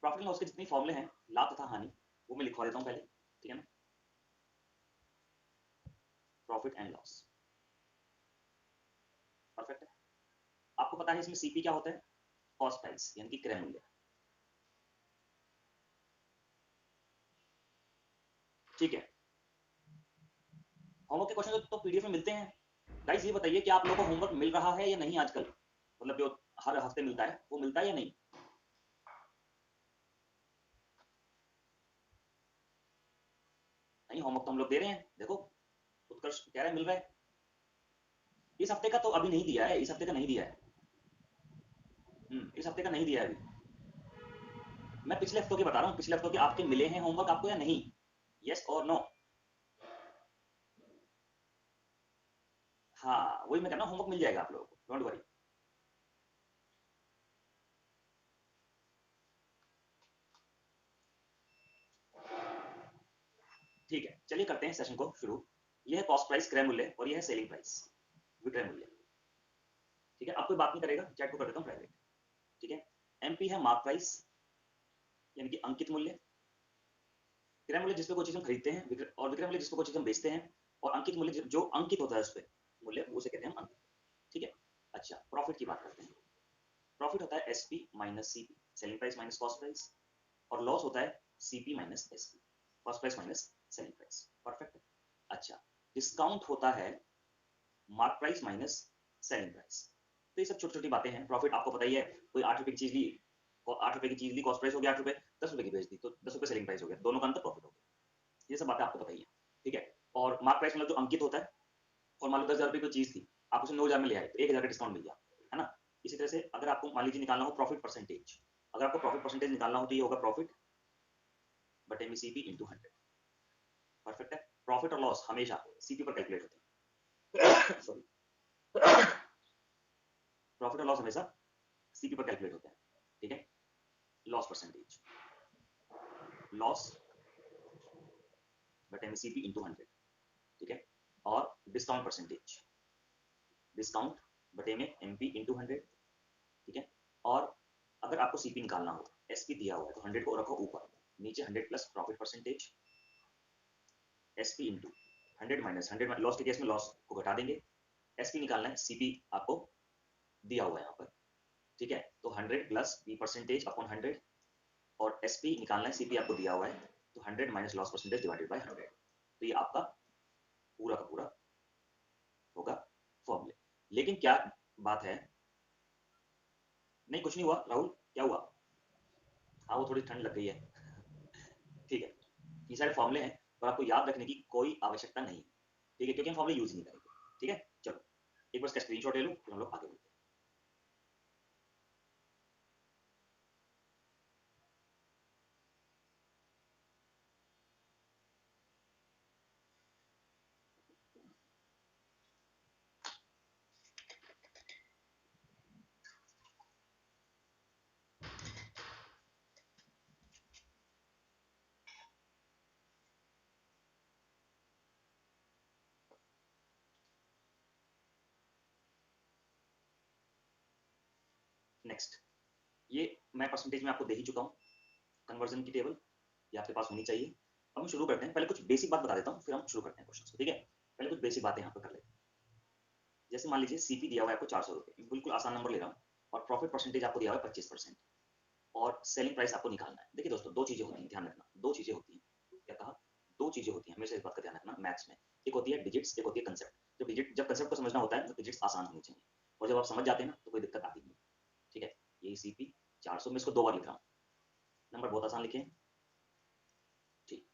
Profit and loss के जितने फॉर्मूले हैं, लाभ तथा हानि, वो मैं लिखवा देता हूँ पहले, ठीक है ना। प्रॉफिट एंड लॉस, परफेक्ट है। आपको पता है इसमें सीपी क्या होता है, कॉस्ट प्राइस यानी कि क्रय मूल्य, ठीक है। होमवर्क के क्वेश्चन तो पीडीएफ में मिलते हैं। गाइस ये बताइए कि आप लोगों को होमवर्क मिल रहा है या नहीं आजकल, मतलब जो हर हफ्ते मिलता है वो मिलता है या नहीं। नहीं, होमवर्क तो हम लोग दे रहे हैं, देखो उत्कर्ष कह रहे हैं मिल रहा है। इस हफ्ते का तो अभी नहीं दिया है, इस हफ्ते का नहीं दिया है। इस हफ्ते का नहीं दिया है अभी। मैं पिछले हफ्तों की बता रहा हूँ, पिछले हफ्तों के आपके मिले हैं होमवर्क आपको या नहीं, यस और नो। हाँ वही मैं कह रहा हूँ, होमवर्क मिल जाएगा आप लोगों को, डोंट वरी। ठीक है, चलिए करते हैं सेशन को शुरू। यह है कॉस्ट प्राइस क्रय मूल्य और यह है सेलिंग प्राइस विक्रय मूल्य, ठीक है। आप कोई बात नहीं करेगा, चैट को कर देता हूँ प्राइवेट, ठीक है। एमपी है मार्क प्राइस यानी कि अंकित मूल्य, क्रय मूल्य जिस पे कोई चीज हम खरीदते हैं, और विक्रय मूल्य जिस पे कोई चीज हम बेचते हैं, और अंकित मूल्य जो अंकित होता है उस पर मूल्य, उसे कहते हैं हम अंकित, ठीक है। अच्छा, प्रॉफिट की बात करते हैं। प्रॉफिट होता है SP minus CP, selling price minus cost price, और लॉस होता है CP minus SP, cost price minus selling price, perfect. अच्छा, डिस्काउंट होता है mark price minus selling price. तो ये सब छोटी छोटी बातें हैं। प्रॉफिट आपको पता ही है, कोई 8 रुपए की चीज ली, 8 रुपए की चीज ली, कॉस्ट प्राइस हो गया 8 रुपए, 10 रुपए की बेच दी तो 10 रुपए सेलिंग प्राइस हो गया, दोनों का अंतर प्रॉफिट हो गया। ये सब बातें आपको पता ही है, ठीक है। और मार्क प्राइस मतलब जो अंकित होता है, और मान लो 10,000 रुपए की चीज थी, आप उसे 9,000 में ले आए तो 1,000 का डिस्काउंट मिल गया, है ना। इसी तरह से अगर आपको मान लीजिए निकालना हो प्रॉफिट परसेंटेज, अगर आपको प्रॉफिट परसेंटेज निकालना हो तो ये होगा प्रॉफिट बटे में सीपी इंटू 100, परफेक्ट है। प्रॉफिट और लॉस हमेशा सीपी पर कैलकुलेट होते हैं सॉरी, प्रॉफिट और लॉस हमेशा सीपी पर कैलकुलेट होते हैं, ठीक है। लॉस परसेंटेज, लॉस बटे में सीपी इंटू 100, ठीक है। और डिस्काउंट परसेंटेज, डिस्काउंट बटे में एमपी इंटू 100, ठीक है। और अगर आपको सीपी निकालना हो, एसपी दिया हुआ है तो 100 को रखो ऊपर, नीचे 100 plus profit percentage, SP into 100 minus 100, loss के केस में लॉस को घटा देंगे, एसपी निकालना है, सीपी आपको दिया हुआ है यहाँ पर, ठीक है। तो 100 प्लस पी परसेंटेज अपॉन 100, और एसपी निकालना है, सीपी आपको दिया हुआ है, तो 100 minus loss percentage divided by 100। तो ये आपका पूरा का पूरा होगा फॉर्मूले। लेकिन क्या बात है, नहीं कुछ नहीं हुआ राहुल, क्या हुआ, हाँ वो थोड़ी ठंड लग गई है ठीक है। ये सारे फॉर्मूले हैं, पर आपको याद रखने की कोई आवश्यकता नहीं, ठीक है, क्योंकि हम फॉर्मूले यूज नहीं करेंगे, ठीक है। चलो एक बार इसका स्क्रीनशॉट ले लो, फिर हम लोग आगे बढ़ते हैं। नेक्स्ट, ये मैं परसेंटेज में आपको दे ही चुका हूँ, कन्वर्जन की टेबल ये आपके पास होनी चाहिए। अब हम शुरू करते हैं, पहले कुछ बेसिक बात बता देता हूँ, फिर हम शुरू करते हैं क्वेश्चन, ठीक है। पहले कुछ बेसिक बातें यहाँ पर कर लेते हैं। जैसे मान लीजिए सीपी दिया हुआ है आपको 400 रुपये, बिल्कुल आसान नंबर ले रहा हूँ, और प्रॉफिट परसेंटेज आपको दिया हुआ है 25%, और सेलिंग प्राइस आपको निकालना है। देखिए दोस्तों, दो चीजें होती हैं, ध्यान रखना, दो चीजें होती हैं, क्या कहा, दो चीजें होती हैं, हमेशा इस बात का ध्यान रखना मैथ्स में। एक होती है डिजिट्स, एक होती है कंसेप्ट। जब कंसेप्ट को समझना होता है तो डिजिट्स आसान होनी चाहिए, और जब आप समझ जाते हैं ना तो कोई दिक्कत आती नहीं, ठीक है। यही सीपी 400 में इसको 2 बार लिख रहा हूँ, नंबर बहुत आसान लिखे, ठीक।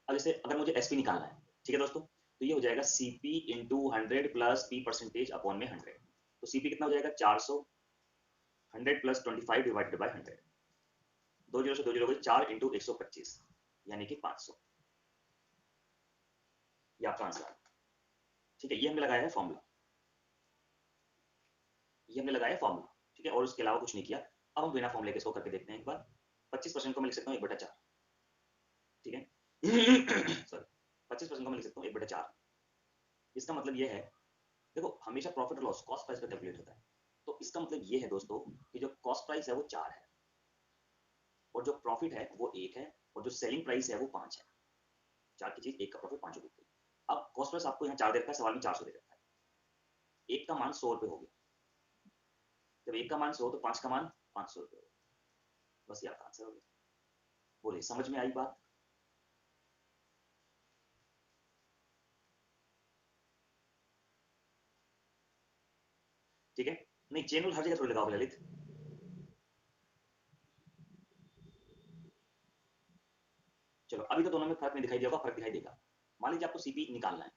अब जैसे अगर मुझे एसपी निकालना है, ठीक है दोस्तों, तो ये हो जाएगा CP into 100 plus P percentage upon में 100। तो सीपी कितना हो जाएगा 400, 100 प्लस 25 डिवाइडेड बाय 100, 2 जीरो से 2 जीरो 4 इंटू 125 यानी कि 500, ये आपका आंसर, ठीक है। ये हमने लगाया है फॉर्मूला, ये हमने लगाया फॉर्मूला, ठीक है, और उसके अलावा कुछ नहीं किया। अब हम बिना फॉर्मूले के इसको करके देखते हैं एक बार। 25% को मैं लिख सकता हूँ 1/4, ठीक है सॉरी 25% को मैं लिख सकता हूँ 1/4। इसका मतलब ये है, देखो हमेशा प्रॉफिट और लॉस कॉस्ट प्राइस पर कैलकुलेट होता है, तो इसका मतलब ये है दोस्तों कि जो कॉस्ट प्राइस है वो 4 है, और जो प्रॉफिट है वो 1 है, और जो सेलिंग प्राइस है वो 5 है। 4 की चीज 1 का प्रॉफिट 5 रुपए की। अब कॉस्ट प्लस आपको यहाँ 4 दे रखा है, सवाल में 400 दे रखा है। 1 का मान 100 रुपए हो गया, जब 1 का मान 100 तो 5 का मान 500 रुपए हो गया। बस ये आपका आंसर हो गया। बोलिए समझ में आई बात? ठीक है, नहीं चेन रूल हर जगह थोड़ी लगाओगे ललित। चलो अभी तो दोनों में फर्क नहीं दिखाई दिया होगा, फर्क दिखाई देगा। मान लीजिए आपको सीपी निकालना है,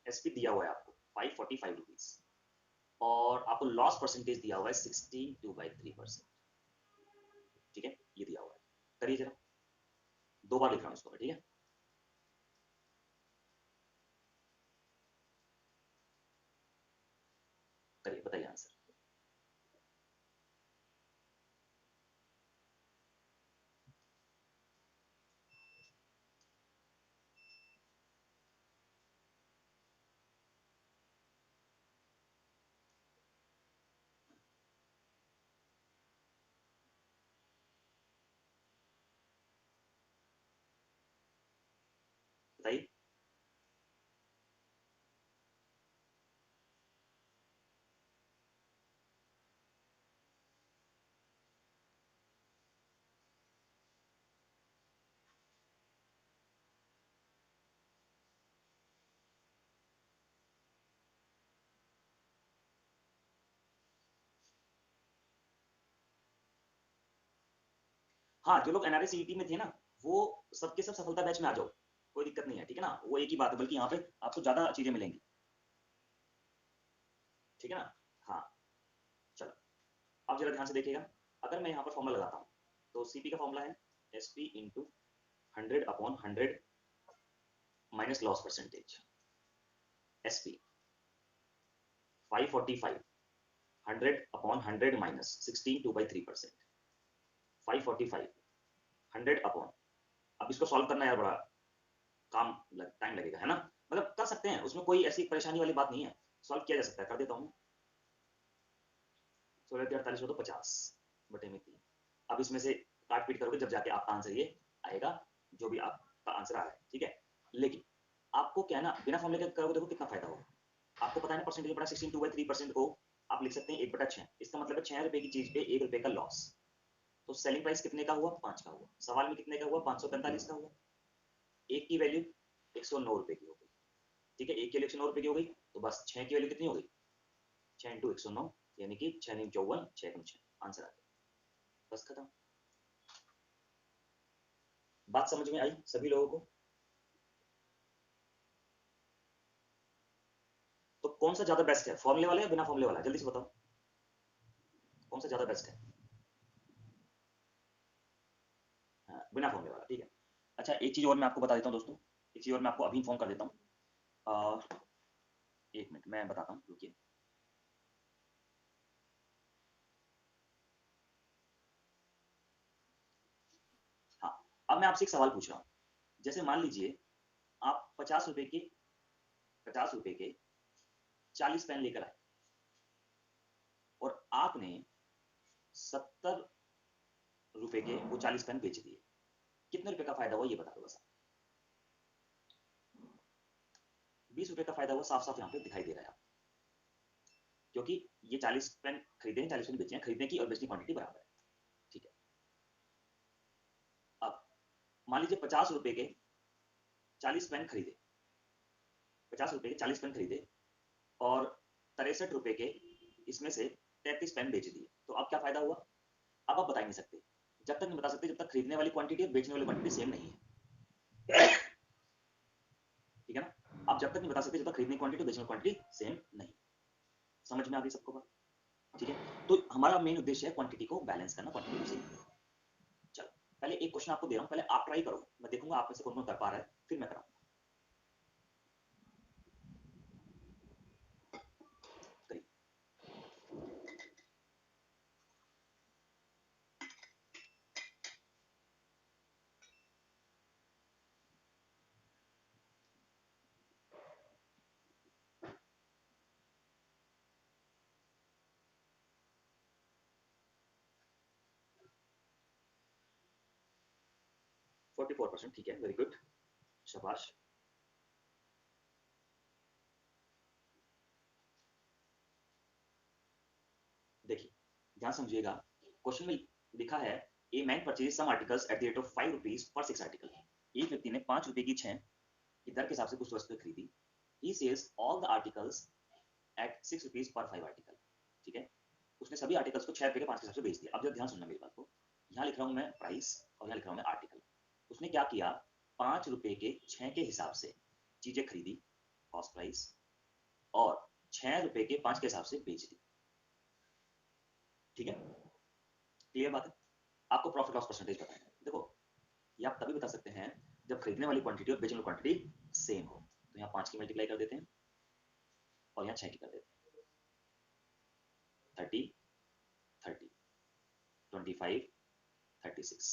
एसपी दिया हुआ है आपको 545 रुपीज, और आपको लॉस परसेंटेज दिया हुआ है 16.2/3%। ठीक है, ये दिया हुआ है। करिए जरा, 2 बार लिख रहा हूं इसको, ठीक है। करिए, बताइए आंसर। बताइए। हाँ, जो लोग एनआरए सीईटी में थे ना, वो सबके सब सफलता बैच में आ जाओ, कोई दिक्कत नहीं है, ठीक है ना। वो एक ही बात है, बल्कि यहाँ पे आपको ज्यादा चीजें मिलेंगी, ठीक है ना। हाँ, चलो अब जरा ध्यान से देखिएगा। अगर मैं यहाँ पर फॉर्मूला लगाता हूँ, तो सीपी का फॉर्मूला है SP into 100/100 minus loss percentage. SP 545, 100/100 minus 16.2/3%। 545, 100 अब इसको सॉल्व करना यार बड़ा टाइम लगेगा, है ना। मतलब कर सकते हैं, उसमें कोई ऐसी परेशानी वाली बात नहीं है, सॉल्व किया जा सकता है। कर देता हूँ। 16×48 तो 50/3। अब इसमें से काट पीट करोगे, जब जाके आपका आंसर ये आएगा, जो भी आपका आंसर आ रहा है, ठीक है। लेकिन आपको क्या है ना, बिना फॉर्मूले के करोगे, देखो कितना फायदा होगा। आपको पता है ना, परसेंटेज बड़ा 16.2/3% को आप लिख सकते हैं 1/6। इसका मतलब है 6 रुपए की चीज पे 1 रुपए का लॉस। तो सेलिंग प्राइस कितने का हुआ? 5 का हुआ। सवाल में कितने का हुआ? 545 का हुआ। एक की वैल्यू 109 रुपए की हो गई, ठीक है। एक की वैल्यू 109 रुपए की हो गई, तो बस 6 की वैल्यू कितनी हो गई? 6 इंटू 109, यानी कि 6×9 = 54, 6 आंसर आ गया। बस खत्म। बात समझ में आई सभी लोगों को? तो कौन सा ज्यादा बेस्ट है, फॉर्मूले वाला या बिना फॉर्मूले वाला? जल्दी से बताओ, कौन सा ज्यादा बेस्ट है? हाँ, बिना फॉर्मूले वाला, ठीक है। अच्छा, एक चीज और मैं आपको बता देता हूँ दोस्तों, एक चीज और मैं आपको अभी इन्फॉर्म कर देता हूँ। एक मिनट मैं बताता हूँ, रुकिए। हाँ, अब मैं आपसे एक सवाल पूछ रहा हूँ। जैसे मान लीजिए आप 50 रुपए के 40 पेन लेकर आए, और आपने 70 रुपए के वो 40 पेन बेच दिए। कितने रुपए का फायदा हुआ, ये बता दो बस। 20 रुपए का फायदा हुआ, साफ साफ यहाँ पे दिखाई दे रहा है। क्योंकि ये 40 पेन खरीदे हैं, 40 पेन बेचे हैं, खरीदने की और बेचने की क्वांटिटी बराबर है, ठीक है। अब मान लीजिए 50 रुपए के 40 पेन खरीदे, 50 रुपए के 40 पेन खरीदे, और 63 रुपए के इसमें से 33 पेन बेच दिए, तो अब क्या फायदा हुआ? अब आप बता नहीं सकते, जब तक नहीं बता सकते, जब तक खरीदने वाली क्वांटिटी और बेचने वाली क्वांटिटी सेम नहीं है, ठीक है ना। आप जब तक नहीं बता सकते, जब तक खरीदने की क्वांटिटी और बेचने की क्वांटिटी सेम नहीं। समझ में आ गई सबको बात? ठीक है, तो हमारा मेन उद्देश्य है क्वांटिटी को बैलेंस करना, क्वांटिटी को सही। चलो, पहले एक क्वेश्चन आपको दे रहा हूं, पहले आप ट्राई करो, मैं देखूंगा आप में से कौन कौन कर पा रहा है, फिर मैं कराऊंगा। करिए। 44%, ठीक है, वेरी गुड, शाबाश। देखिए ध्यान समझिएगा, क्वेश्चन में लिखा है a man purchase some articles at the rate of 5 rupees per 6 article. एक व्यक्ति ने 5 रुपए की 6 की दर के हिसाब से कुछ वस्तुएं खरीदी। He sells all the articles at 6 rupees पर 5 आर्टिकल, ठीक है। उसने सभी आर्टिकल्स को 6 रुपए के 5 के हिसाब से बेच दिया। अब जरा ध्यान सुनना मेरी बात को, यहाँ लिख रहा हूँ मैं प्राइस और यहाँ लिख रहा हूँ मैं आर्टिकल। उसने क्या किया, 5 रुपए के 6 के हिसाब से चीजें खरीदी, कॉस्ट प्राइस, और 6 रुपए के 5 के हिसाब से बेच दी, ठीक है, क्लियर बात है। आपको प्रॉफिट लॉस परसेंटेज बताना है। देखो ये आप तभी बता सकते हैं जब खरीदने वाली क्वांटिटी और बेचने वाली क्वांटिटी सेम हो। तो यहाँ 5 की मल्टीप्लाई कर देते हैं और यहाँ 6 की कर देते हैं, 30 30 25 36,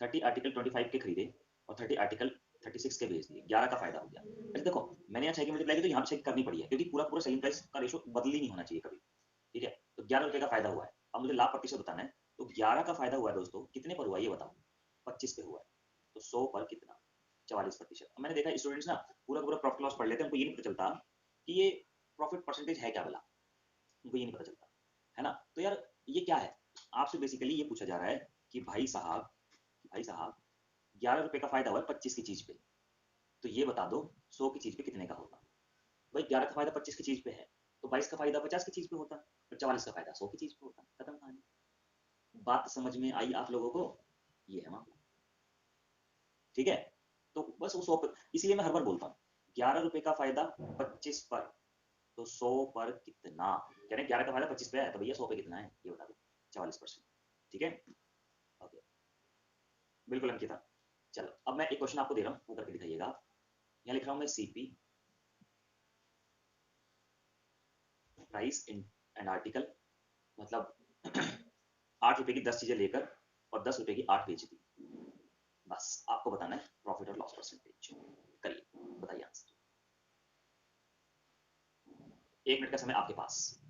30 आर्टिकल 25 के खरीदे और 30 आर्टिकल 36 के बेच दिए, 11 का फायदा हो गया। अरे देखो मैंने यहाँ 6 की मल्टीप्लाई की तो यहाँ 6 करनी पड़ी है, क्योंकि पूरा पूरा सेलिंग प्राइस का रेशो बदल ही नहीं होना चाहिए कभी, ठीक है। तो 11 रुपए का फायदा हुआ है। अब मुझे लाभ प्रतिशत बताना है, तो 11 का फायदा हुआ है दोस्तों, कितने पर हुआ ये बताओ, 25 पे हुआ है, तो 100 पर कितना, 44%। मैंने देखा स्टूडेंट्स ना पूरा पूरा प्रॉफिट लॉस पढ़ लेते हैं, उनको ये नहीं पता चलता कि ये प्रॉफिट परसेंटेज है क्या भला, उनको ये नहीं पता चलता है ना। तो यार ये क्या है, आपसे बेसिकली ये पूछा जा रहा है कि भाई साहब 11 रुपए का फायदा हुआ है 25 की चीज पे, तो ये बता दो 100 की चीज पे कितने का होगा। भाई 11 का फायदा 25 की चीज पे है, तो 22 का फायदा 50 की चीज पे होता, और 44 का फायदा 100 की चीज पे होता, खत्म कहानी। बात समझ में आई आप लोगों को, ये है मामला, ठीक है। तो बस वो 100 पर, इसीलिए मैं हर बार बोलता हूँ 11 रुपए का फायदा 25 पर, तो 100 पर कितना, कह रहे हैं 11 का फायदा 25 पे है, तो भैया 100 पे कितना है ये बता दो, 44%, ठीक है। ओके, बिल्कुल अंकिता। चलो अब मैं एक क्वेश्चन आपको दे रहा हूँ, वो करके दिखाइएगा। यहाँ लिख रहा हूँ मैं CP, price in an article, मतलब 8 रुपए की 10 चीजें लेकर और 10 रुपए की 8 बेच दी। बस आपको बताना है प्रॉफिट और लॉस परसेंटेज। करिए, बताइए आंसर। 1 मिनट का समय आपके पास।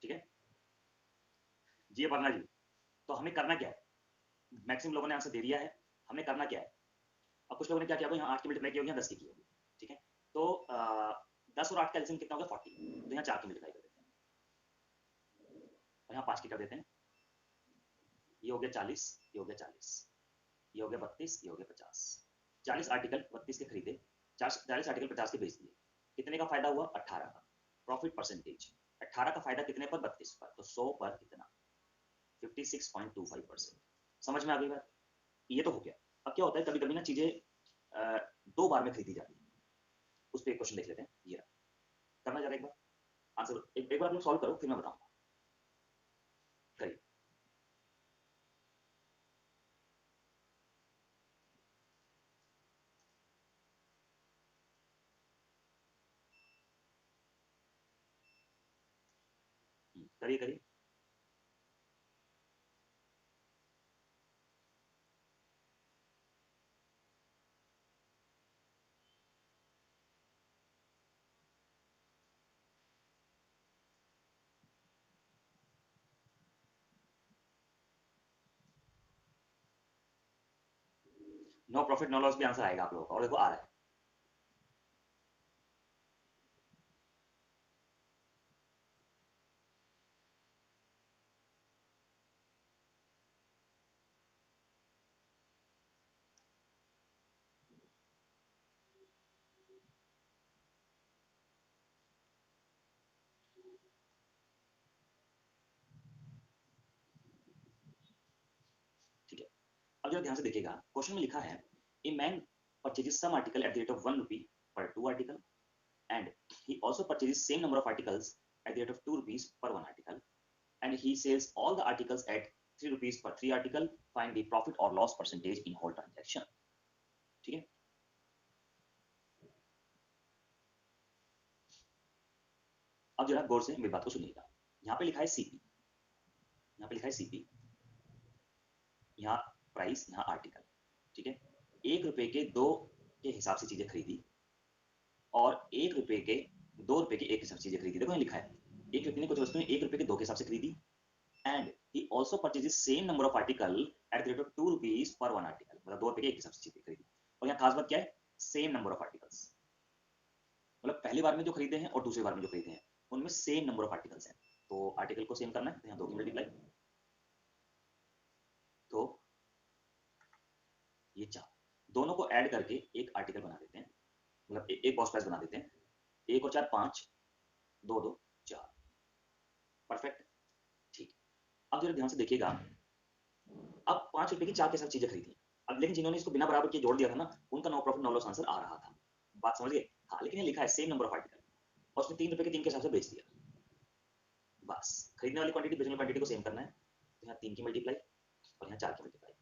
ठीक है जी अपर्णा जी, तो हमें करना क्या है, मैक्सिमम लोगों ने आंसर दे दिया है, हमें करना क्या है। अब कुछ लोगों ने क्या किया, यहाँ 8 की मल्टीप्लाई की होगी, यहाँ 10 की होगी, ठीक है। तो 10 और 8 का एलसीएम कितना होगा 40, तो यहाँ 4 की मल्टीप्लाई कर देते हैं और यहाँ 5 की कर देते हैं, ये हो गया 40, ये हो गया 40, ये हो गया 32, ये हो गया 50। 40 आर्टिकल 32 के खरीदे, 40 आर्टिकल 50 के बेच दिए, कितने का फायदा हुआ 18 का। प्रॉफिट परसेंटेज 18 का फायदा कितने पर 32 पर, तो 100 पर कितना 56.25%। समझ में आ गई बात, ये तो हो गया। अब क्या होता है कभी कभी ना चीजें दो बार में खरीदी जाती है, उस पर एक क्वेश्चन देख लेते हैं, ये रहा। करना जरा एक बार आंसर, एक बार आप लोग सॉल्व करो फिर मैं बताऊंगा, करिए। करिए करिए। नो प्रॉफिट नो लॉस भी आंसर आएगा आप लोगों का, और देखो आ रहा है। ठीक है, अब जरा ध्यान से देखिएगा, क्वेश्चन में लिखा है a man purchases some article at the rate of 1 rupee per 2 article and he also purchases same number of articles at the rate of 2 rupees per one article, and he sells all the articles at 3 rupees per 3 article. Find the profit or loss percentage in whole transaction. ठीक है, अब जरा गौर से मेरी बात को सुनिएगा। यहाँ पे लिखा है सीपी, यहाँ पे लिखा है सीपी, यहाँ प्राइस, यहाँ आर्टिकल। ठीक है, 1 रुपए के 2 के हिसाब से चीजें खरीदी और 1 रुपए के 2 रुपए के 1 हिसाब से चीजें खरीदी। देखो यहाँ लिखा है एक व्यक्ति ने कुछ वस्तुएं 1 रुपए के 2 के हिसाब से खरीदी, and he also purchases same number of article at the rate of 2 rupees per one article, मतलब 2 रुपए के एक हिसाब से चीजें खरीदी। और यहाँ खास बात क्या है, सेम नंबर ऑफ आर्टिकल्स, मतलब पहली बार में जो खरीदे हैं और दूसरी बार में जो खरीदे हैं उनमें सेम नंबर ऑफ आर्टिकल्स हैं, तो आर्टिकल को सेम करना है, तो यहाँ 2 की मल्टीप्लाई, तो ये 4, दोनों को ऐड करके एक आर्टिकल बना देते हैं, मतलब एक कॉस्ट प्राइस बना देते हैं। 1 और 4 5, 2 2 4, परफेक्ट। ठीक, अब जरा ध्यान से देखिएगा, अब 5 रुपए की 4 के साथ चीजें खरीदी, अब लेकिन जिन्होंने इसको बिना बराबर के जोड़ दिया था ना, उनका no profit no loss answer आ रहा था। बात समझ गए? हाँ, लेकिन ये लिखा है सेम नंबर ऑफ आर्टिकल और उसने 3 रुपए के 3 के हिसाब से बेच दिया, बस खरीदने वाली क्वांटिटी बेचने वाली क्वांटिटी को सेम करना है, तो यहाँ 3 की मल्टीप्लाई और यहाँ 4 की मल्टीप्लाई,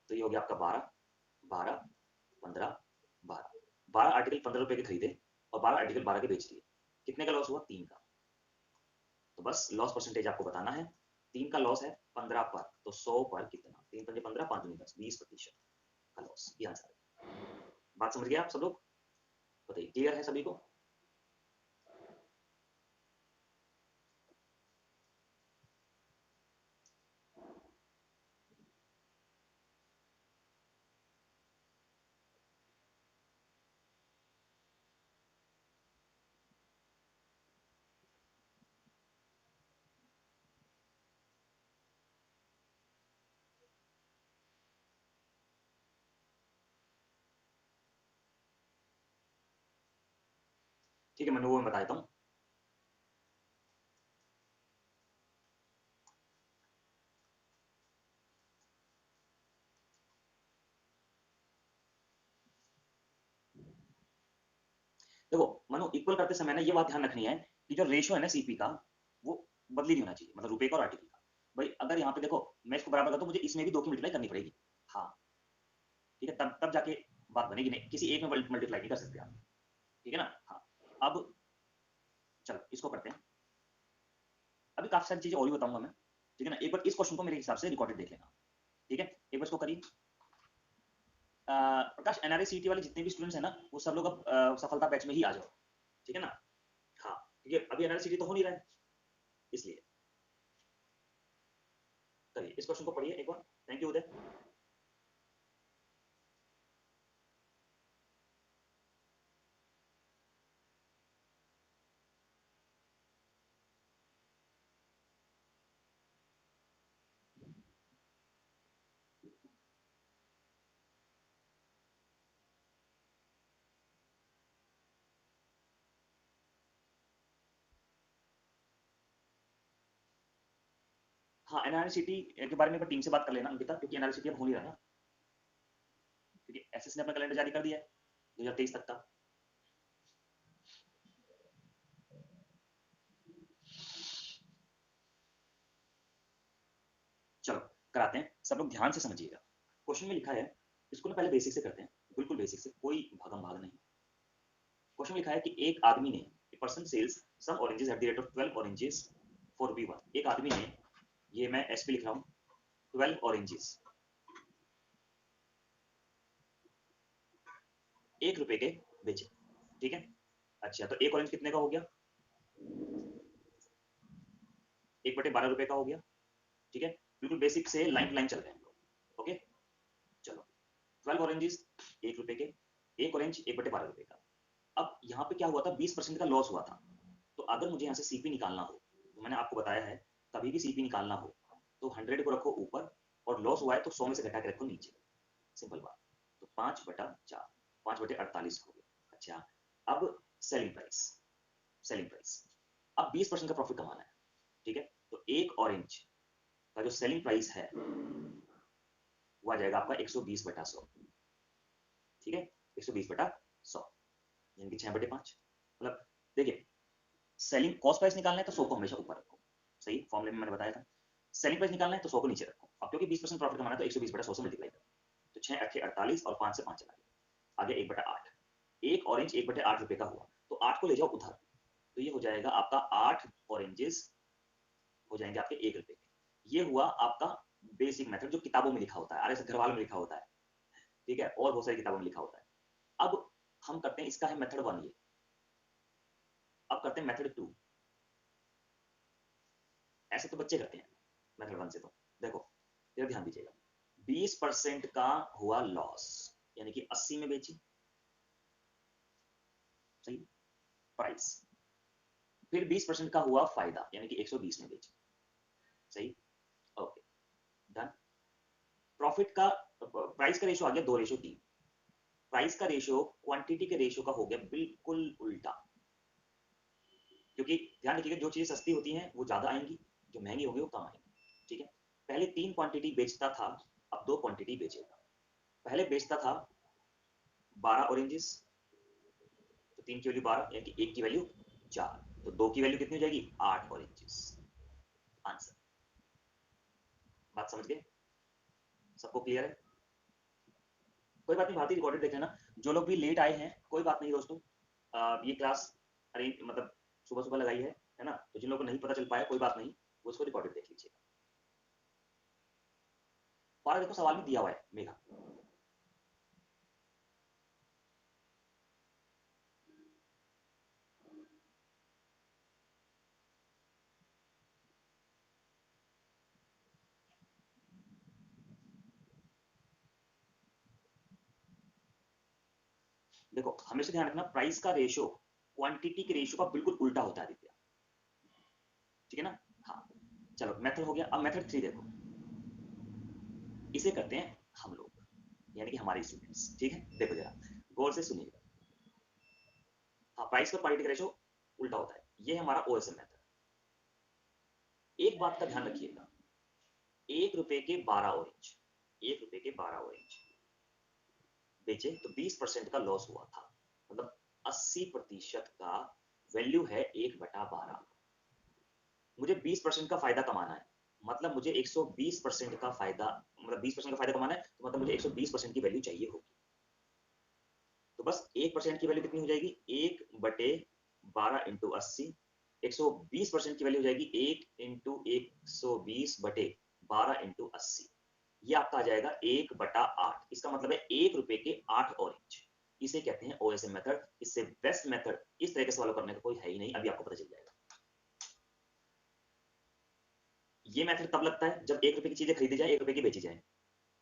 तो ये हो गया आपका 12 12 15 12, 12 आर्टिकल 15 रुपए के खरीदे और 12 आर्टिकल 12 के बेच दिए, कितने का लॉस हुआ? 3 का। तो बस लॉस परसेंटेज आपको बताना है, 3 का लॉस है 15 पर, तो 100 पर कितना? 3 पंजे 15, 5 दूनी 10, 20% का लॉस, ये आंसर है। बात समझ गए आप सब लोग? बताइए, क्लियर है सभी को? ठीक है, मैं वो बता देता हूँ। देखो मनो, इक्वल करते समय ना ये बात ध्यान रखनी है कि जो रेशियो है ना सीपी का, वो बदली नहीं होना चाहिए, मतलब रुपए का और आर्टिकल का। भाई अगर यहाँ पे देखो मैं इसको बराबर करता हूँ, मुझे इसमें भी 2 की मल्टीप्लाई करनी पड़ेगी। हाँ ठीक है, तब तब जाके बात बनेगी, नहीं किसी एक में मल्टीप्लाई नहीं कर सकते आप। ठीक है ना? हाँ, अब चलो इसको करते हैं, अभी काफी सारी चीजें और भी बताऊंगा मैं। ठीक है ना, एक बार इस क्वेश्चन को मेरे हिसाब से रिकॉर्डेड देख लेना। ठीक है, एक बार इसको करिए। प्रकाश, एनआरआई सीटी वाले जितने भी स्टूडेंट्स हैं ना, वो सब लोग अब सफलता बैच में ही आ जाओ। ठीक है ना? हाँ, क्योंकि अभी एनआरआई सीटी तो हो नहीं रहा है, इसलिए करिए इस क्वेश्चन को पढ़िए एक बार। थैंक यू उदय। हाँ, एनआरसीटी के बारे में एक बार टीम से बात कर लेना अंकिता, क्योंकि एनआरसीटी अब हो नहीं रहा ना, क्योंकि एसएस ने अपना कैलेंडर जारी कर दिया है 2023 तक का। चलो कराते हैं, सब लोग ध्यान से समझिएगा। क्वेश्चन में लिखा है, इसको ना पहले बेसिक से करते हैं, बिल्कुल बेसिक से, कोई भागम भाग नहीं। क्वेश्चन में लिखा है कि एक आदमी ने, a person sells some oranges at the rate of 12 oranges for बी1। एक आदमी ने, ये मैं एस पे लिख रहा हूँ, 12 ऑरेंजेस 1 रुपए के बेचे। ठीक है, अच्छा तो एक ऑरेंज कितने का हो गया? 1/12 रुपए का हो गया। ठीक है, बिल्कुल बेसिक से लाइन टू लाइन चल रहे हैं हम लोग। ओके, चलो 12 ऑरेंजेस 1 रुपए के, एक ऑरेंज 1/12 रुपए का। अब यहाँ पे क्या हुआ था, 20% का लॉस हुआ था। तो अगर मुझे यहाँ से सीपी निकालना हो, तो मैंने आपको बताया है कभी भी सीपी निकालना हो तो 100 को रखो ऊपर, और लॉस हुआ है तो 100 में से घटा के रखो नीचे, सिंपल बात। तो 5/4, 5/48 हो गया। अच्छा, अब सेलिंग प्राइस, सेलिंग प्राइस, अब 20% का प्रॉफिट कमाना है, ठीक है। तो एक ऑरेंज का जो सेलिंग प्राइस है वो आ जाएगा आपका 120/100, ठीक है, 120/100 यानी कि 6/5। मतलब देखिए, सेलिंग कॉस्ट प्राइस निकालना है तो 100 को हमेशा ऊपर रखो, सही फॉर्मूले में मैंने बताया था। सेलिंग प्राइस निकालना है तो 100 को नीचे रखो। अब क्योंकि 20% प्रॉफिट कमाना है तो 120/100 से मल्टीप्लाई करो, तो 6 8 48 और 5 से 5 चला गया, आगे 1/8। एक ऑरेंज 1/8 रुपए का हुआ तो 8 को ले जाओ उधर, तो ये हो जाएगा आपका 8 ऑरेंजेस हो जाएंगे आपके 1 रुपए के। ये हुआ आपका बेसिक मेथड जो किताबों में लिखा होता है, आर घर वालों में लिखा होता है, ठीक है, और बहुत सारी किताबों में लिखा होता है। अब हम करते हैं, इसका है मेथड 1 ये। अब करते हैं मेथड 2। ऐसे तो बच्चे करते हैं मेथड 1 से। तो देखो फिर ध्यान दीजिएगा, 20% का हुआ लॉस यानी कि 80 में बेची, सही प्राइस। फिर 20% का हुआ फायदा यानी कि 120 में बेची, सही, ओके डन। प्रॉफिट का प्राइस का रेशो आ गया 2:3। प्राइस का रेशो क्वांटिटी के रेशो का हो गया बिल्कुल उल्टा, क्योंकि ध्यान रखिएगा जो चीजें सस्ती होती हैं वो ज्यादा आएंगी, जो महंगी होगी वो कम आएंगी, ठीक है। पहले 3 क्वांटिटी बेचता था, अब 2 क्वांटिटी बेचेगा। पहले बेचता था 12 ऑरेंजेस, तो 3 की वैल्यू 12 यानी कि 1 की वैल्यू 4, तो 2 की वैल्यू कितनी हो जाएगी 8 ऑरेंजेस। आंसर, बात समझ गए, सबको क्लियर है? कोई बात नहीं, भारतीय रिकॉर्डेड देख लेना। जो लोग भी लेट आए हैं कोई बात नहीं दोस्तों, ये क्लास अरेंज मतलब सुबह सुबह लगाई है ना, तो जिन लोगों को नहीं पता चल पाया कोई बात नहीं, वो उसको रिकॉर्डेड देख लीजिएगा। और देखो सवाल भी दिया हुआ है मेघा, देखो हमेशा ध्यान रखना प्राइस का रेशो क्वांटिटी के रेशो का बिल्कुल उल्टा होता है आदित्य, ठीक है ना। हाँ चलो मेथड हो गया, अब मेथड 3 देखो, इसे करते हैं हम लोग यानी कि हमारे स्टूडेंट्स, ठीक है। देखो जरा गौर से सुनिएगा, हाँ प्राइस का क्वांटिटी का रेशो उल्टा होता है, ये है हमारा ओएसएम मेथड। एक बात का ध्यान रखिएगा, 1 रुपए के 12 ऑरेंज, 1 रुपए के 12 ऑरेंज बेचे तो 20% का लॉस हुआ था, मतलब 80% का वैल्यू है 1/12। मुझे 20% का फायदा कमाना है, मतलब मुझे 120% का फायदा, मतलब 20% का फायदा कमाना है तो मतलब मुझे 120% की वैल्यू चाहिए होगी। तो बस 1% की वैल्यू कितनी हो जाएगी 1/12 इंटू 80, 120% की वैल्यू हो जाएगी 1 इंटू 120/12 इंटू 80, ये आपका आ जाएगा 1/8। इसका मतलब है 1 रुपए के 8 ऑरेंज। इसे कहते हैं ओएसएम मेथड। इससे बेस्ट मेथड इस तरह के सवालों करने का कोई है ही नहीं, अभी आपको पता चल जाएगा। ये मेथड तब लगता है जब 1 रुपए की चीजें खरीदी जाए 1 रुपए की बेची जाए,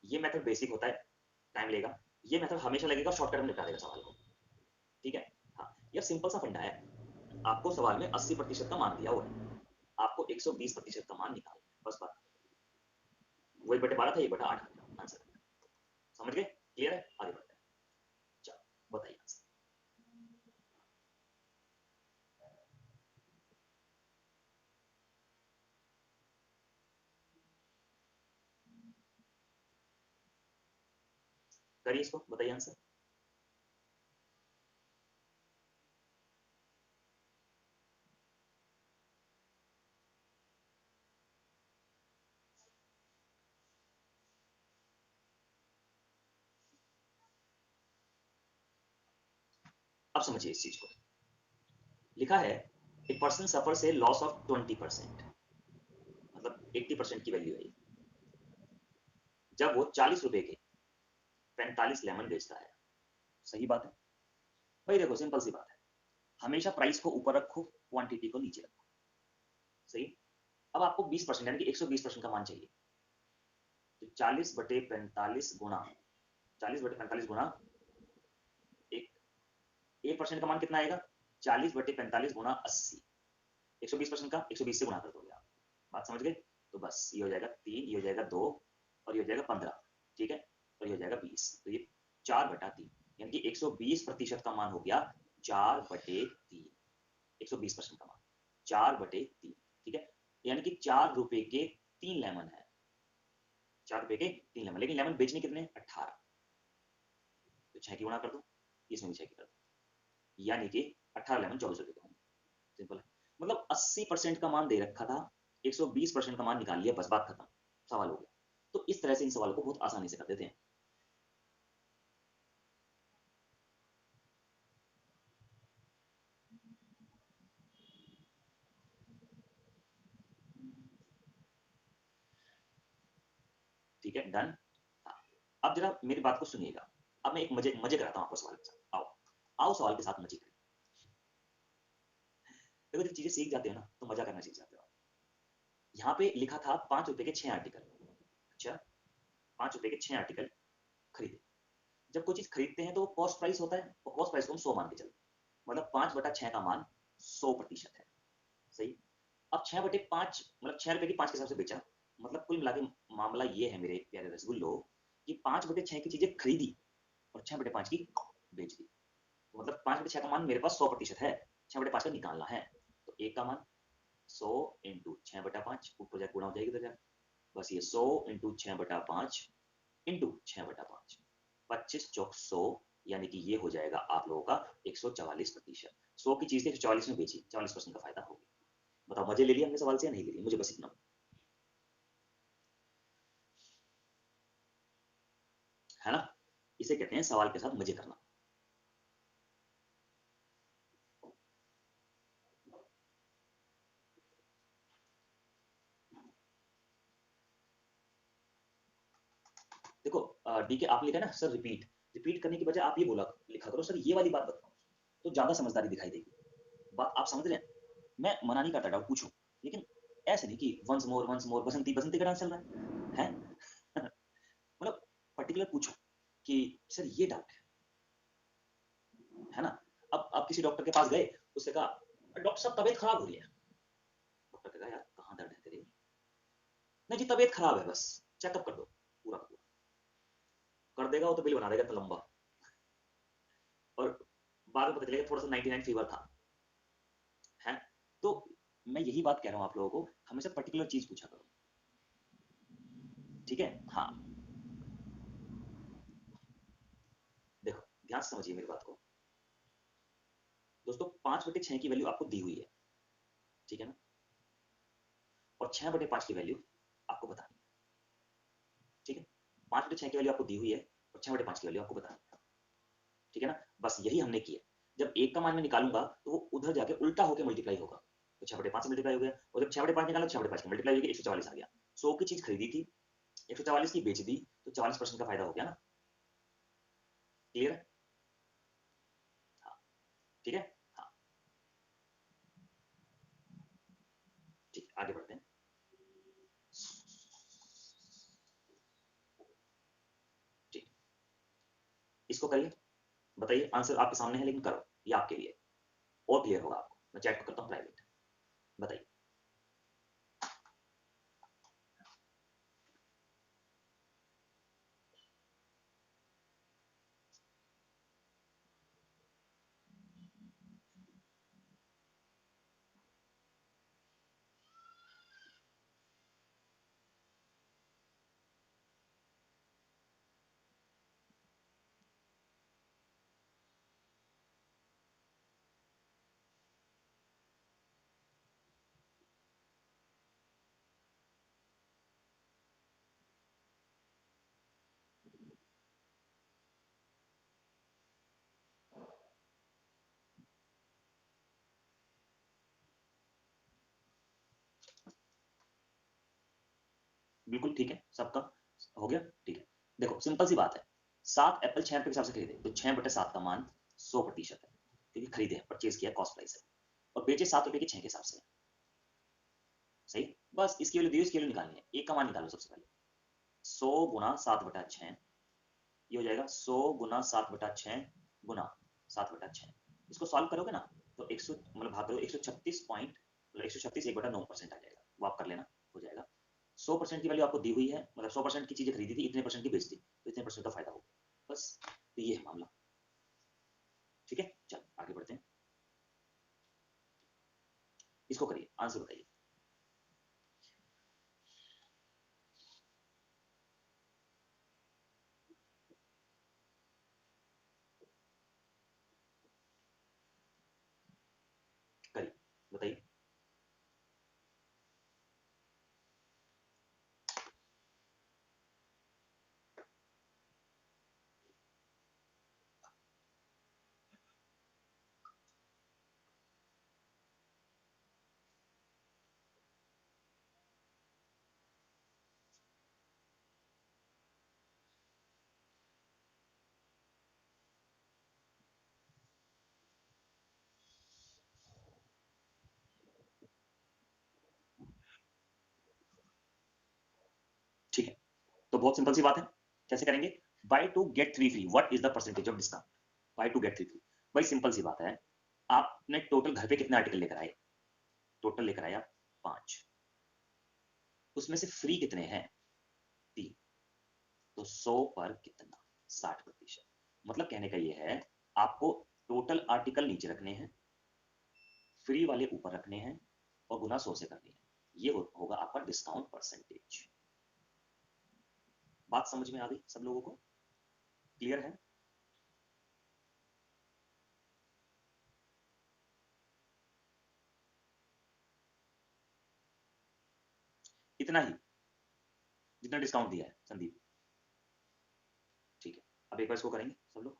ये मेथड बेसिक होता है, टाइम लेगा। ये मेथड हमेशा लगेगा, शॉर्टकट में निपटा देगा सवाल को, ठीक है। हाँ यार सिंपल सा फंडा है, आपको सवाल में 80% का मान दिया हुआ है, आपको 120% का मान निकालना है, बस बात। वो 1/12 था, 1/8 आंसर, समझ गए, क्लियर है, आगे बढ़ते हैं। चलो बताइए आंसर। करिए इसको, बताइए आंसर। अब समझिए इस चीज को, लिखा है ए पर्सन सफर से लॉस ऑफ 20%, मतलब 80% की वैल्यू है ये, जब वो 40 रुपए के 45 लेमन बेचता है। सही बात है भाई, देखो सिंपल सी बात है, हमेशा प्राइस को ऊपर रखो, क्वांटिटी को नीचे रखो, सही। अब आपको 20% यानी कि 120% का मान चाहिए, तो 40/45 गुणा 40/45 गुना एक 1% का मान कितना आएगा? 40/45 गुना 80। 120% का 120 से गुना कर दोगे आप। बात समझ गए? तो बस ये हो जाएगा 3, ये हो जाएगा 2 और ये हो जाएगा 15, ठीक है, और ये हो जाएगा 20। तो ये 4/3 यानी कि 120% का मान हो गया 4/3। 120% का मान 4/3, ठीक है, यानी कि 4 रुपए के 3 लेमन है। 4 रुपए के 3 लेमन, लेकिन लेमन बेचने कितने? 18। तो 6 की गुणा कर दो, इसमें भी 6 की कर दो, यानी कि 18 लेमन 24 रुपए के होंगे। सिंपल है, मतलब 80% का मान दे रखा था, 120% का मान निकाल लिया, बस बात खत्म, सवाल हो गया। तो इस तरह से इन सवालों को बहुत आसानी से कर देते हैं। ठीक है, डन। हाँ, अब जरा मेरी बात को सुनिएगा। अब मैं एक मजे मजे कराता हूँ आपको सवाल के साथ। आओ आओ सवाल के साथ मजे करें। देखो जब चीजें सीख जाते हो ना तो मजा करना सीख जाते हो। यहाँ पे लिखा था 5 रुपए के 6 आर्टिकल। अच्छा, 5 रुपए के 6 आर्टिकल खरीदे। जब कोई चीज खरीदते हैं तो वो कॉस्ट प्राइस होता है, और कॉस्ट प्राइस को हम 100 मान के चलते हैं, मतलब 5/6 का मान 100% है। सही। अब 6/5 मतलब 6 रुपए की 5 के हिसाब से बेचा, मतलब कुल मिला के मामला ये है मेरे प्यारे रसगुल्लो कि 5/6 की चीजें खरीदी और 6/5 की बेच दी। तो मतलब 5/6 का मान मेरे पास 100% है, 6/5 का निकालना है। तो एक का मान 100 इंटू 6/5, ऊपर जाकर गुणा हो जाएगी, तो बस ये 100 इंटू 6/5 इंटू 6/5, 25 चौक 100, यानी कि ये हो जाएगा आप लोगों का 144%। 100 की चीज 144 में बेची, 40% का फायदा हो गया। बताओ मजे ले लिया हमने सवाल से या नहीं ले लिया? मुझे बस इतना है ना, इसे कहते हैं सवाल के साथ मजे करना। देखो डी के आप लिखा ना सर रिपीट, रिपीट करने की बजाय आप ये बोला लिखा करो सर ये वाली बात बताओ, तो ज्यादा समझदारी दिखाई देगी। बात आप समझ रहे हैं? मैं मना नहीं करता, डाउट पूछो, लेकिन ऐसे नहीं कि वंस मोर बसंती बसंती का डांस चल रहा है मतलब पर्टिकुलर पूछो कि सर ये डाउट है ना। अब किसी डॉक्टर के पास गए, उससे कहा डॉक्टर साहब तबीयत खराब हो रही है। डॉक्टर कहा यार कहाँ दर्द है तेरे? नहीं जी तबीयत खराब है, बस चेकअप कर दो, पूरा पूरा कर देगा वो, तो बिल बना देगा तो लंबा, और बाद में पता चलेगा थोड़ा सा 99 फीवर था, है। तो मैं यही बात कह रहा हूँ आप लोगों को, हमेशा पर्टिकुलर चीज पूछा करो, ठीक है। हाँ देखो ध्यान से समझिए मेरी बात को दोस्तों, 5/6 की वैल्यू आपको दी हुई है, ठीक है ना, और 6/5 की वैल्यू आपको बतानी है, ठीक है। 5/6 की वैल्यू आपको दी हुई है और 6/5 की वैल्यू आपको बतानी है, ठीक है ना। बस यही हमने किया। जब एक का मान मैं निकालूंगा तो वो उधर जाके उल्टा होकर मल्टीप्लाई होगा, तो 6/5 से मल्टीप्लाई हो गया, और जब 6/5 निकाला तो 6/5 की मल्टीप्लाई होगी, 144 आ गया। 100 की चीज खरीदी थी, 144 की बेच दी, तो 40% का फायदा हो गया ना। क्लियर है? हाँ ठीक है। हाँ ठीक है, आगे बढ़ते हैं। ठीक, इसको करिए, बताइए आंसर आपके सामने है, लेकिन करो ये आपके लिए और क्लियर होगा आपको। मैं चैट करता हूँ प्राइवेट, बताइए। बिल्कुल ठीक है, सबका हो गया, ठीक है। देखो सिंपल सी बात है, 7 एप्पल 6 रुपए के हिसाब से खरीदे तो 6/7 का मान 100% है, क्योंकि खरीदे हैं, परचेज किया, कॉस्ट प्राइस है, और बेचे 7 रुपए के 6 के हिसाब से। सही। बस इसकी वैल्यू दी, इसकी वैल्यू निकालनी है, एक का मान निकालो सबसे पहले। 100 गुना 7/6 ये हो जाएगा 100 गुना 7/6 गुना 7/6। इसको सॉल्व करोगे ना तो 100 मतलब भाग करो 136 पॉइंट मतलब 136 1/9% आ जाएगा, वो आप कर लेना, हो जाएगा। 100% की वैल्यू आपको दी हुई है, मतलब 100% की चीजें खरीदी थी, इतने परसेंट की बेचती, तो इतने परसेंट का फायदा हो गया, बस। तो ये है मामला, ठीक है। चल आगे बढ़ते हैं, इसको करिए, आंसर बताइए। करिए, बताइए। ठीक है, तो बहुत सिंपल सी बात है, कैसे करेंगे? Buy two get 3 free, what is the percentage of discount? Buy two get 3 free, भाई सिंपल सी बात है। आपने टोटल घर पे कितने आर्टिकल लेकर आए? टोटल लेकर आया 5, उसमें से फ्री कितने हैं? 3, तो 100 पर कितना? 60%। मतलब कहने का ये है, आपको टोटल आर्टिकल नीचे रखने हैं, फ्री वाले ऊपर रखने हैं, और गुना 100 से करनी है। ये होगा आपका डिस्काउंट परसेंटेज। बात समझ में आ गई सब लोगों को? क्लियर है? इतना ही जितना डिस्काउंट दिया है संदीप? ठीक है, अब एक बार इसको करेंगे सब लोग।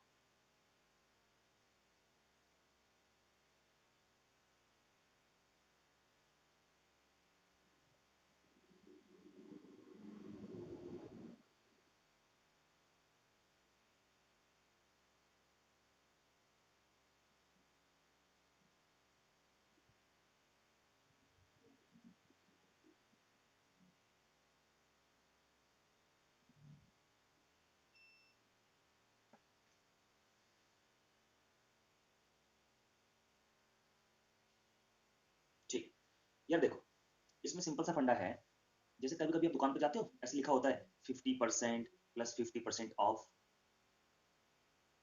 ठीक, यार देखो, इसमें सिंपल सा फंडा है। जैसे कभी कभी आप दुकान पे जाते हो, ऐसे लिखा होता है 50% प्लस 50% ऑफ।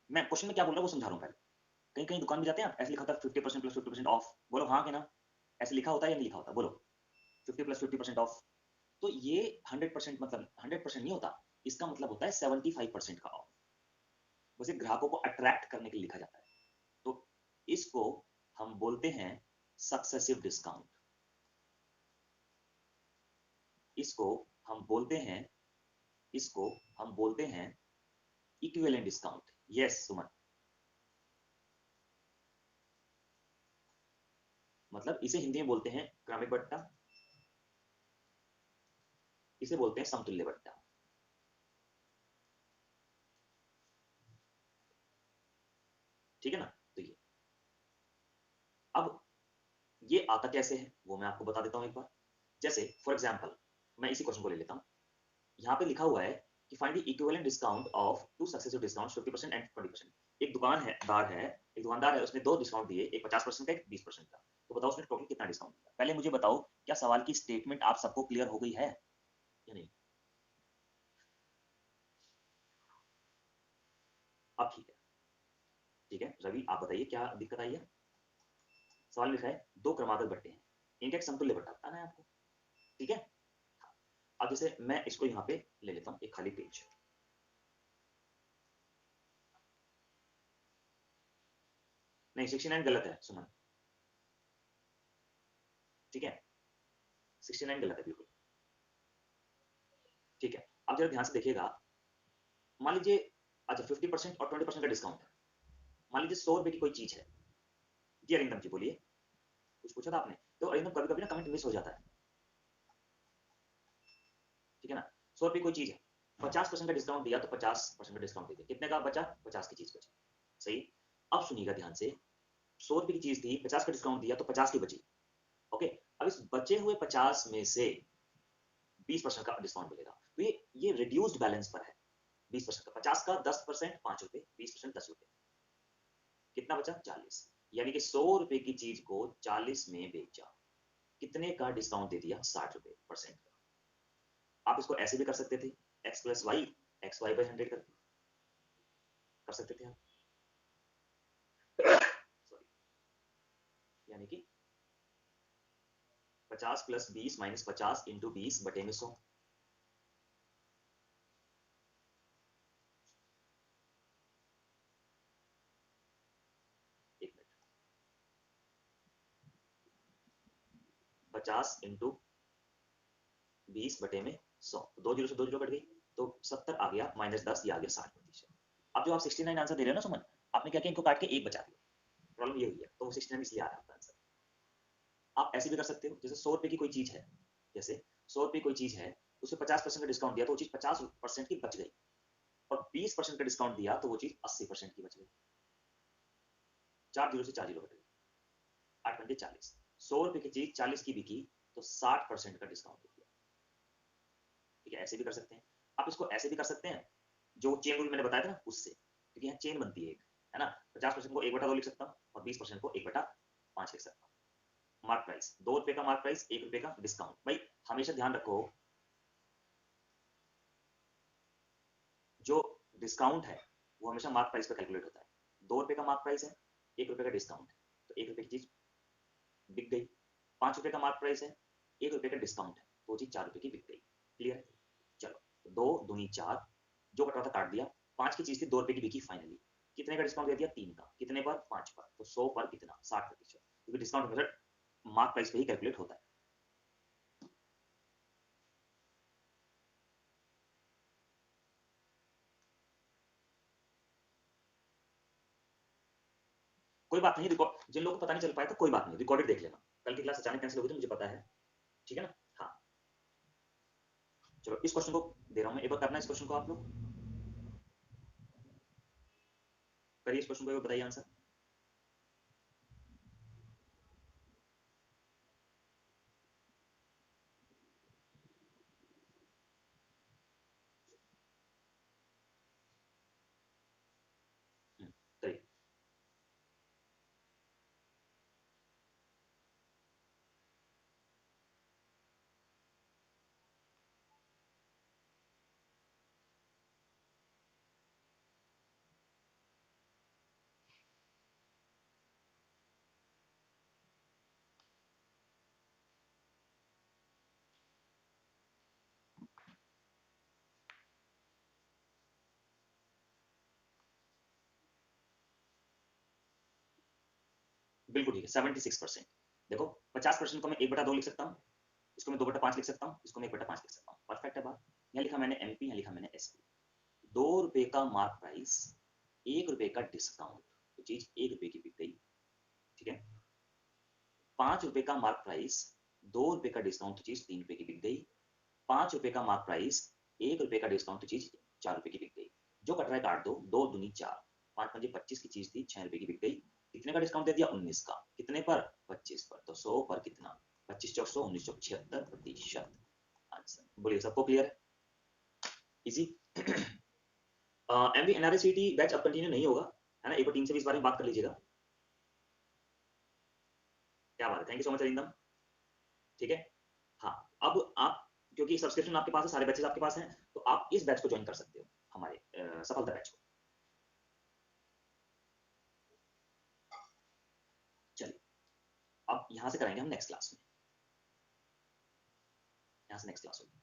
मैं क्वेश्चन में क्या बोल रहा हूँ वो समझा रहा हूँ पहले। कहीं कहीं दुकान में जाते हैं आप, ऐसे लिखा होता है 50% प्लस 50% ऑफ, बोलो हाँ कि ना? ऐसे लिखा होता है या नहीं लिखा होता? बोलो, 50 प्लस 50% ऑफ। तो ये 100% मतलब 100% नहीं होता, इसका मतलब होता है 75% का ऑफ। उसे ग्राहकों को अट्रैक्ट करने के लिए लिखा जाता है। तो इसको हम बोलते हैं सक्सेसिव डिस्काउंट। इसको हम बोलते हैं, इसको हम बोलते हैं इक्विवेलेंट डिस्काउंट। यस सुमन, मतलब इसे हिंदी में बोलते हैं क्रमिक बट्टा, इसे बोलते हैं समतुल्य बट्टा। ठीक है ना? तो ये, अब ये आता कैसे है वो मैं आपको बता देता हूं एक बार। जैसे फॉर एग्जांपल, मैं इसी क्वेश्चन को ले लेता हूं। यहाँ पे लिखा हुआ है कि find the equivalent discount of two successive discount 50% and 20%। एक दुकान है, दार है, एक दुकानदार है, उसने दो डिस्काउंट दिए, एक 50% का, एक 20% का। तो बताओ उसने टोटल कितना डिस्काउंट दिया? पहले मुझे बताओ, क्या सवाल की स्टेटमेंट आप सबको क्लियर हो गई है या नहीं? अब ठीक है, ठीक है रवि आप बताइए क्या दिक्कत आई है? सवाल लिखा है दो क्रमागत बट्टे हैं, इनका एक समतुल्य बट्टा बताना है आपको। ठीक है, अब जैसे मैं इसको यहाँ पे ले लेता हूँ एक खाली पेज। नहीं 69 गलत है सुमन, ठीक है, 69 गलत है बिल्कुल। ठीक है, अब जरा ध्यान से देखिएगा। मान लीजिए, अच्छा 50% और 20% का डिस्काउंट है। मान लीजिए 100 रुपए की कोई चीज है। जी अरिंदम जी बोलिए, कुछ पूछा था आपने? तो अरिंदम कभी कभी ना कमेंट मिस हो जाता है, ठीक है ना? 100 रुपए कोई चीज है, 50% का डिस्काउंट दिया तो 50% का डिस्काउंट दे दिया, कितने का बचा? 50 की चीज बची। सही। अब सुनिएगा ध्यान से, 100 रुपए की चीज थी, 50 का डिस्काउंट दिया तो 50 की बची। ओके, अब इस बचे हुए 50 में से 20% का डिस्काउंट मिलेगा, तो ये रिड्यूस्ड बैलेंस पर है। 20% का, 50 का 10% 5 रुपए, 20% 10 रुपए, कितना बचा 40। यानी कि 100 रुपए की चीज को 40 में बेचा, कितने का डिस्काउंट दे दिया 60 रुपए परसेंट का। आप इसको ऐसे भी कर सकते थे, x plus y, x y by 100 कर सकते थे आप, सॉरी, यानी कि 50 प्लस 20 माइनस 50 इंटू 20 बटे में 100। एक मिनट, 50 इंटू 20 बटे में 100, 2 जीरो से 2 जीरो कट गई, तो 70 आ गया, माइनस 10 ये आ गया 60%। अब जो आप 69 आंसर दे रहे हो ना सुमन, आपने क्या किया, इनको काट के एक बचा दिया, प्रॉब्लम ये हुई है, तो 69 इसलिए आ रहा है आपका आंसर। आप ऐसे भी कर सकते हो, जैसे 100 रुपए की कोई चीज है, जैसे 100 रुपए कोई चीज है, उसमें 50% का डिस्काउंट दिया तो वो चीज 50% की बच गई, और 20% का डिस्काउंट दिया तो वो चीज 80% की बच गई। 4 जीरो से 4 जीरो कट गई, 8 पंजे 40, 100 रुपए की चीज 40 की बिकी तो 60% का डिस्काउंट दे दिया। ठीक है, ऐसे भी कर सकते हैं। आप इसको ऐसे भी कर सकते हैं, जो चेन रूल मैंने बताया था ना उससे, क्योंकि यहाँ चेन बनती है एक, है ना, 50% को 1/2 लिख सकता हूँ और 20% को 1/5 लिख सकता हूँ। मार्क प्राइस, 2 रुपए का मार्क प्राइस, 1 रुपए का डिस्काउंट। भाई हमेशा ध्यान रखो, जो डिस्काउंट है वो हमेशा मार्क प्राइस पर कैलकुलेट होता है। 2 रुपए का मार्क प्राइस है, 1 रुपए का डिस्काउंट है, तो 1 रुपए की चीज बिक गई। 5 रुपए का मार्क प्राइस है, 1 रुपए का डिस्काउंट है, तो वो चीज 4 रुपए की बिक गई। क्लियर? चलो, तो 2 दूनी 4, जो कट रहा था काट दिया। 5 की चीज थी, 2 रुपए की बिकी फाइनली, कितने का डिस्काउंट दे दिया 3 का, कितने पर 5 पर, तो 100 पर कितना 60%, क्योंकि डिस्काउंट हमेशा मार्क प्राइस पे ही कैलकुलेट होता है। कोई बात नहीं, रिकॉर्ड जिन लोगों को पता नहीं चल पाया था कोई बात नहीं, रिकॉर्डेड देख लेना, कल की क्लास अचानक कैंसिल होगी तो मुझे पता है, ठीक है ना। हाँ, चलो इस क्वेश्चन को दे रहा हूं मैं, एक बार करना इस क्वेश्चन को आप लोग, करिए इस क्वेश्चन को, बताइए आंसर। करिए। बिल्कुल ठीक है, 76%। देखो 50% को मैं 1/2 लिख सकता हूँ, इसको मैं 2/5 लिख सकता हूँ, इसको मैं 1/5 लिख सकता हूँ, परफेक्ट है बात। यहाँ लिखा मैंने एमपी, यहाँ लिखा मैंने एसपी। 2 रुपए का मार्क प्राइस, 1 रुपए का डिस्काउंट, तो चीज 1 रुपए की बिक गई। ठीक है, 5 रुपए का मार्क प्राइस, 2 रुपए का डिस्काउंट, तो चीज 3 रुपए की बिक गई। 5 रुपए का मार्क प्राइस, 1 रुपए का डिस्काउंट, तो चीज 4 रुपए की बिक गई। जो कट रहा है काट दो, 2 दूनी 4, 5 पंजे 25 की चीज थी, 6 रुपए की बिक गई। कितने का डिस्काउंट दे दिया 19 का, कितने पर 25 पर, तो 100 पर कितना, 25 चौक 100, 19 चौक 76%। आंसर बोलिए, सबको क्लियर है, इजी। एमबी एनआरएससीटी बैच अब कंटिन्यू नहीं होगा, है ना, एक बार टीम से भी इस बारे में बात कर लीजिएगा। क्या बात है, thank you so much Arindam. ठीक है, हाँ, अब आप, क्योंकि सब्सक्रिप्शन आपके पास है, सारे बैचेस आपके पास हैं, तो आप इस बैच को ज्वाइन कर सकते हो, हमारे सफलता बैच को। चलिए, अब यहां से कराएंगे हम नेक्स्ट क्लास में, यहां से नेक्स्ट क्लास होगी।